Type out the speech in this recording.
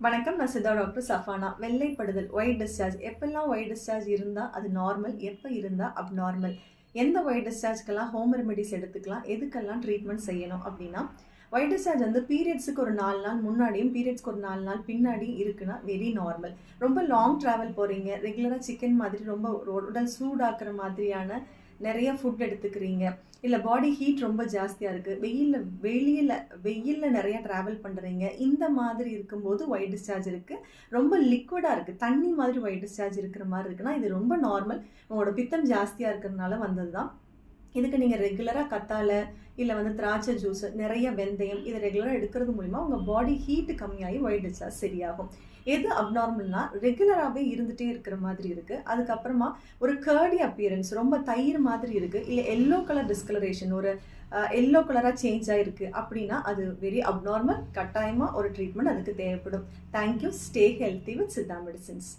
வணக்கம். நான் சித்தா டாக்டர் சஃபானா. வெள்ளைப்படுதல், ஒயிட் டிஸ்சார்ஜ் எப்பெல்லாம் ஒயிட் டிஸ்சார்ஜ் இருந்தால் அது நார்மல், எப்போ இருந்தால் அப்நார்மல், எந்த ஒயிட் டிஸ்சார்ஜ்க்கெல்லாம் ஹோம் ரெமெடிஸ் எடுத்துக்கலாம், எதுக்கெல்லாம் ட்ரீட்மெண்ட் செய்யணும் அப்படின்னா, ஒயிட் டிஸ்சார்ஜ் வந்து பீரியட்ஸுக்கு ஒரு 4 நாள் முன்னாடியும் பீரியட்ஸ்க்கு ஒரு 4 நாள் பின்னாடியும் இருக்குன்னா வெரி நார்மல். ரொம்ப லாங் ட்ராவல் போகிறீங்க, ரெகுலராக சிக்கன் மாதிரி ரொம்ப உடல் சூடாக்குற மாதிரியான நிறைய ஃபுட் எடுத்துக்கிறீங்க, இல்லை பாடி ஹீட் ரொம்ப ஜாஸ்தியாக இருக்குது, வெயிலில் நிறைய ட்ராவல் பண்ணுறீங்க, இந்த மாதிரி இருக்கும்போது ஒயிட் டிஸ்சார்ஜ் இருக்குது. ரொம்ப லிக்விடாக இருக்குது, தண்ணி மாதிரி ஒயிட் டிஸ்சார்ஜ் இருக்கிற மாதிரி இருக்குன்னா இது ரொம்ப நார்மல். உங்களோட பித்தம் ஜாஸ்தியாக இருக்கிறதுனால வந்தது தான். இதுக்கு நீங்கள் ரெகுலராக கத்தாழை இல்லை வந்து திராட்சை ஜூஸ், நிறைய வெந்தயம் இதை ரெகுலராக எடுக்கிறது மூலிமா உங்கள் பாடி ஹீட்டு கம்மியாகி ஒயிட் டிஸ்சார்ஜ் சரியாகும். எது அப்நார்மல்னா ரெகுலராகவே இருந்துகிட்டே இருக்கிற மாதிரி இருக்குது, அதுக்கப்புறமா ஒரு கர்டி அப்பியரன்ஸ், ரொம்ப தயிர் மாதிரி இருக்குது, இல்லை எல்லோ கலர் டிஸ்கலரேஷன், ஒரு எல்லோ கலராக சேஞ்ச் ஆகிருக்கு அப்படின்னா அது வெரி அப்நார்மல். கட்டாயமாக ஒரு ட்ரீட்மெண்ட் அதுக்கு தேவைப்படும். Thank you. Stay healthy with Siddha medicines.